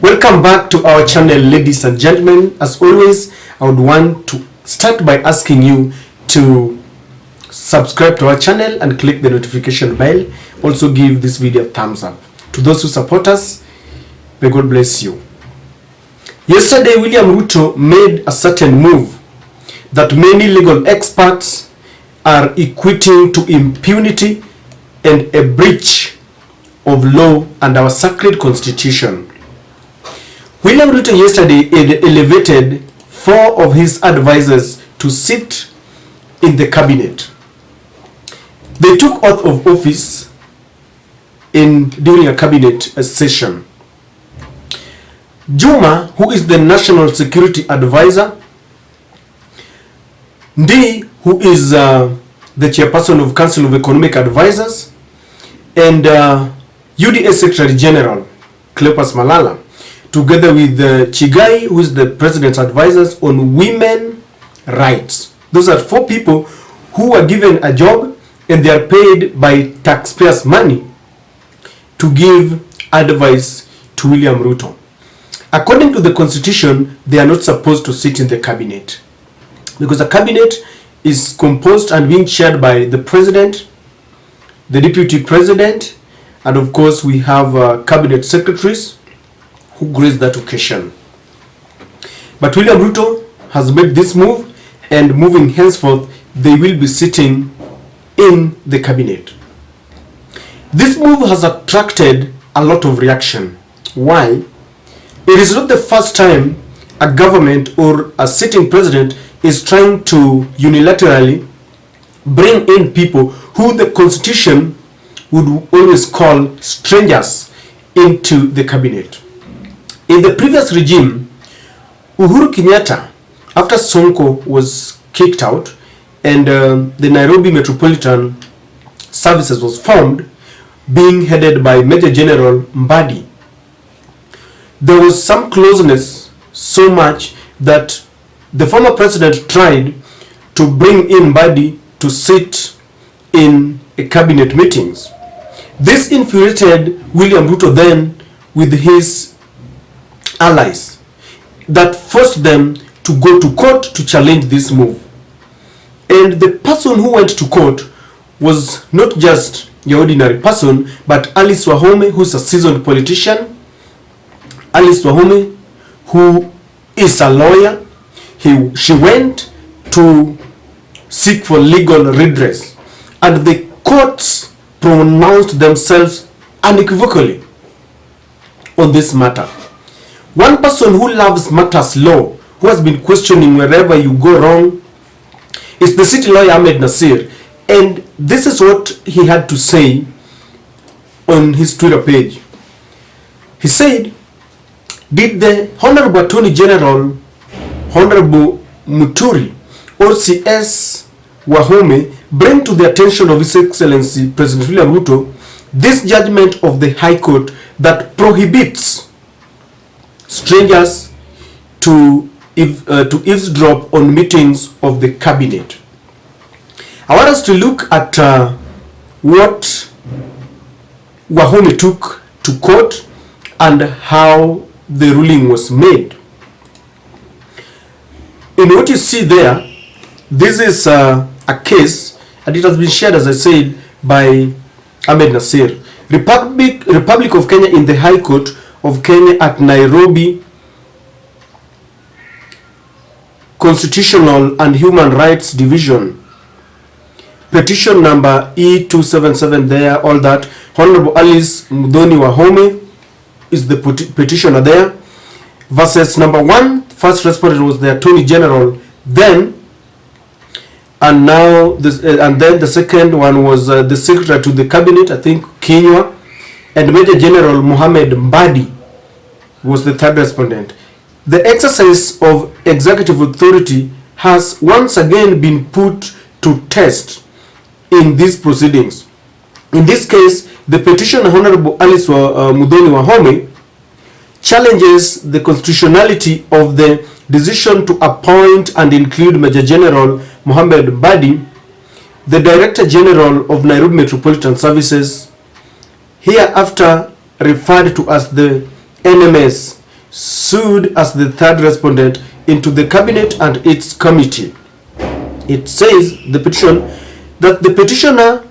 Welcome back to our channel, ladies and gentlemen. As always, I would want to start by asking you to subscribe to our channel and click the notification bell. Also give this video a thumbs up. To those who support us, may God bless you. Yesterday, William Ruto made a certain move that many legal experts are equating to impunity and a breach of law and our sacred constitution. William Ruto yesterday elevated 4 of his advisors to sit in the cabinet. They took oath of office during a cabinet session. Juma, who is the National Security Advisor, Ndi, who is the chairperson of Council of Economic Advisors, and UDA Secretary General Cleopas Malala, together with Chigai, who is the President's advisors on women rights. Those are 4 people who are given a job and they are paid by taxpayers' money to give advice to William Ruto. According to the Constitution, they are not supposed to sit in the cabinet, because the cabinet is composed and being chaired by the President, the Deputy President, and of course we have cabinet secretaries who grace that occasion. But William Ruto has made this move, and moving henceforth, they will be sitting in the cabinet. This move has attracted a lot of reaction. Why? It is not the first time a government or a sitting president is trying to unilaterally bring in people who the Constitution would always call strangers into the cabinet. In the previous regime, Uhuru Kenyatta, after Sonko was kicked out and the Nairobi Metropolitan Services was formed, being headed by Major General Mbadi, there was some closeness, so much that the former president tried to bring in Mbadi to sit in cabinet meetings. This infuriated William Ruto then with his allies, that forced them to go to court to challenge this move. And the person who went to court was not just your ordinary person, but Alice Wahome, who is a seasoned politician. Alice Wahome, who is a lawyer, she went to seek for legal redress, and the courts pronounced themselves unequivocally on this matter. One person who loves matters law, who has been questioning wherever you go wrong, is the city lawyer Ahmed Nasir, and this is what he had to say on his Twitter page. He said, "Did the Honorable Attorney General, Honorable Muturi, or CS Wahome, bring to the attention of His Excellency President William Ruto this judgment of the High Court that prohibits strangers to eavesdrop on meetings of the cabinet." I want us to look at what Wahome took to court and how the ruling was made. In what you see there, this is a case, and it has been shared, as I said, by Ahmed Nasir. Republic of Kenya in the High Court of Kenya at Nairobi Constitutional and Human Rights Division. Petition number E277 there, all that. Honorable Alice Mudhoni Wahome is the petitioner there. Verses number 1, first respondent was the Attorney General then, and now this, and then the second one was the Secretary to the Cabinet, I think Kinyua, and Major General Mohammed Mbadi was the third respondent. The exercise of executive authority has once again been put to test in these proceedings. In this case, the petitioner Honorable Alice Mudhoni Wahome challenges the constitutionality of the decision to appoint and include Major General Mohammed Mbadi, the Director General of Nairobi Metropolitan Services, hereafter referred to as the NMS, sued as the third respondent into the cabinet and its committee. It says, the petition, that the petitioner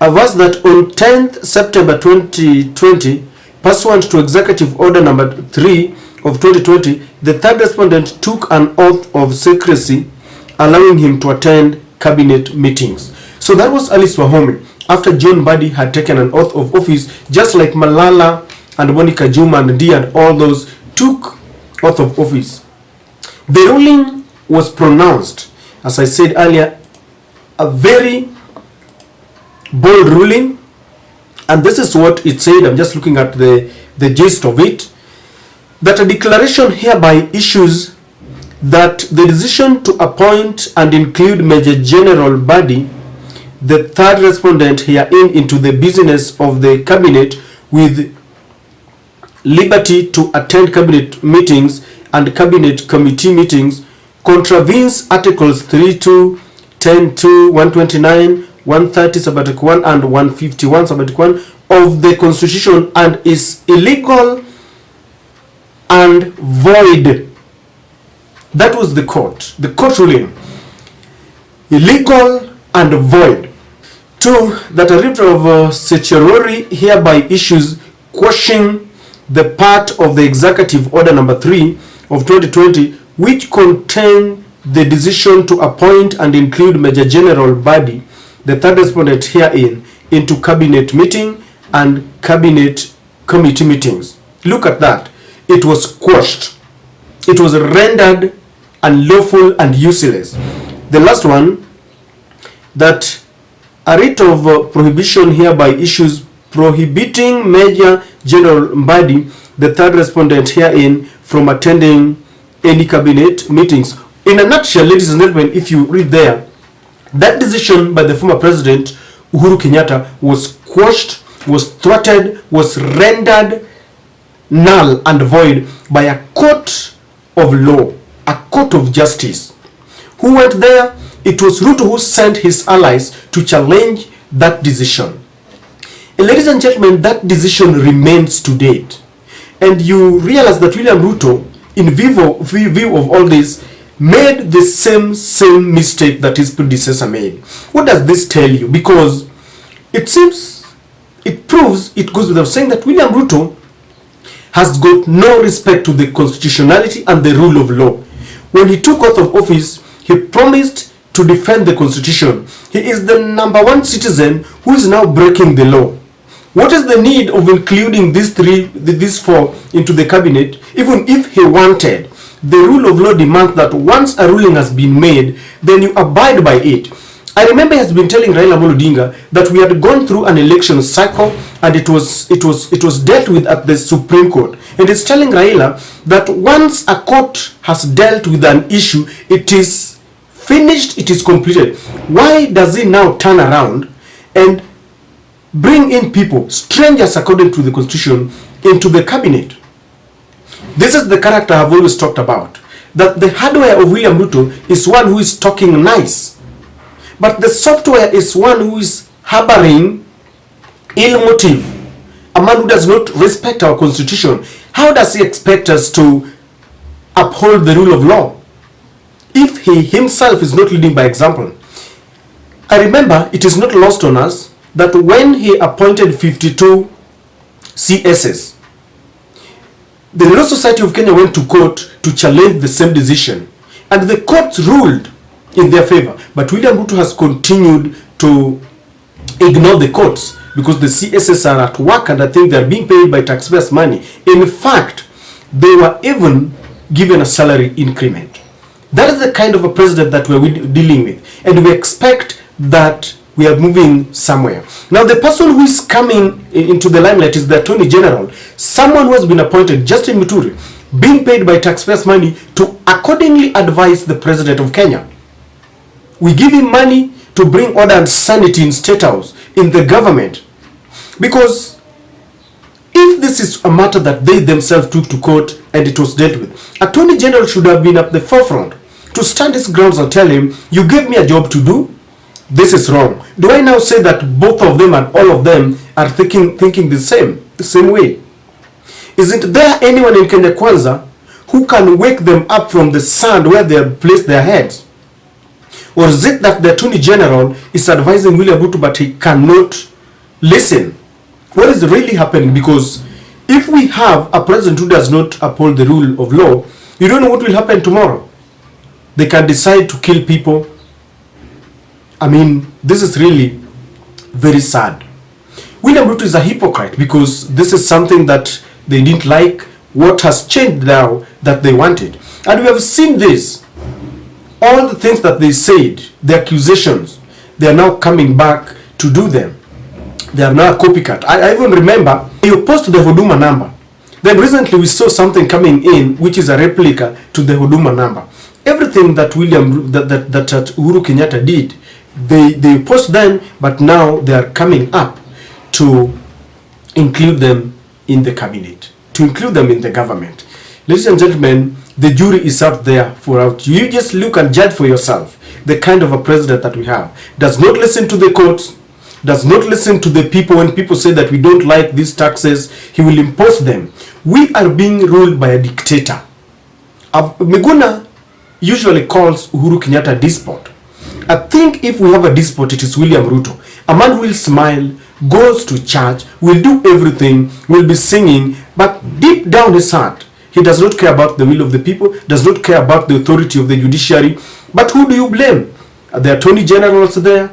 averts that on 10th September 2020, pursuant to Executive Order number 3 of 2020, the third respondent took an oath of secrecy, allowing him to attend cabinet meetings. So that was Alice Wahome, after John Mbadi had taken an oath of office, just like Malala and Monica Juma and Ndi and all those took oath of office. The ruling was pronounced, as I said earlier, a very bold ruling, and this is what it said. I'm just looking at the gist of it, that a declaration hereby issues that the decision to appoint and include Major General Mbadi, the third respondent herein, into the business of the cabinet with liberty to attend cabinet meetings and cabinet committee meetings contravenes Articles 32, 10.2, 129, 130 Sabbatic 1 and 151 Sabbatic 1 of the Constitution and is illegal and void. That was the court ruling. Illegal and void. 2. That a writ of certiorari hereby issues quashing the part of the Executive Order number 3 of 2020 which contain the decision to appoint and include Major General Mbadi, the third respondent herein, into cabinet meeting and cabinet committee meetings. Look at that. It was quashed. It was rendered unlawful and useless. The last one, that a writ of prohibition hereby issues prohibiting Major General Mbadi, the third respondent herein, from attending any cabinet meetings. In a nutshell, ladies and gentlemen, if you read there, that decision by the former president Uhuru Kenyatta was quashed, was thwarted, was rendered null and void by a court of law, a court of justice. Who went there? It was Ruto who sent his allies to challenge that decision. And ladies and gentlemen, that decision remains to date. And you realize that William Ruto, in view of all this, made the same mistake that his predecessor made. What does this tell you? Because it seems, it proves, it goes without saying that William Ruto has got no respect to the constitutionality and the rule of law. When he took oath of office, he promised to defend the constitution. He is the #1 citizen who is now breaking the law. What is the need of including these four into the cabinet, even if he wanted? The rule of law demands that once a ruling has been made, then you abide by it. I remember he has been telling Raila Amolo Odinga that we had gone through an election cycle and it was dealt with at the Supreme Court. And it's telling Raila that once a court has dealt with an issue, it is finished, it is completed. Why does he now turn around and bring in people, strangers according to the constitution, into the cabinet? This is the character I've always talked about. That the hardware of William Ruto is one who is talking nice, but the software is one who is harboring ill motive. A man who does not respect our constitution. How does he expect us to uphold the rule of law if he himself is not leading by example? I remember, it is not lost on us, that when he appointed 52 CSs, the Law Society of Kenya went to court to challenge the same decision, and the courts ruled in their favor. But William Ruto has continued to ignore the courts because the CSs are at work and I think they are being paid by taxpayers' money. In fact, they were even given a salary increment. That is the kind of a president that we're dealing with, and we expect that we are moving somewhere. Now, the person who is coming into the limelight is the Attorney General, someone who has been appointed, Justin Muturi, being paid by taxpayers' money to accordingly advise the President of Kenya. We give him money to bring order and sanity in Statehouse, in the government. Because if this is a matter that they themselves took to court and it was dealt with, Attorney General should have been at the forefront to stand his grounds and tell him, you gave me a job to do, this is wrong. Do I now say that both of them and all of them are thinking the same way? Isn't there anyone in Kenya Kwanza who can wake them up from the sand where they have placed their heads? Or is it that the Attorney General is advising William Ruto but he cannot listen? What is really happening? Because if we have a president who does not uphold the rule of law, you don't know what will happen tomorrow. They can decide to kill people. I mean, this is really very sad. William Ruto is a hypocrite because this is something that they didn't like. What has changed now that they wanted? And we have seen this. All the things that they said, the accusations, they are now coming back to do them. They are now a copycat. I even remember you post the Huduma number. Then recently we saw something coming in which is a replica to the Huduma number. Everything that Uhuru Kenyatta did, they post them, but now they are coming up to include them in the cabinet, to include them in the government. Ladies and gentlemen, the jury is out there for out. You just look and judge for yourself the kind of a president that we have. Does not listen to the courts, does not listen to the people. When people say that we don't like these taxes, he will impose them. We are being ruled by a dictator. Miguna usually calls Uhuru Kenyatta a despot. I think if we have a despot, it is William Ruto. A man will smile, goes to church, will do everything, will be singing, but deep down his heart, he does not care about the will of the people, does not care about the authority of the judiciary. But who do you blame? The Attorney General is there.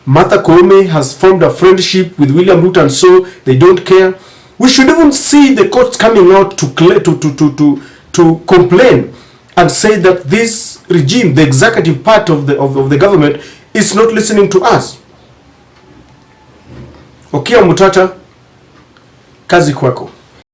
Martha Koome has formed a friendship with William Ruto, and so they don't care. We should even see the courts coming out to complain and say that this regime, the executive part of the government, is not listening to us. Okia Mutata, kazi kwako.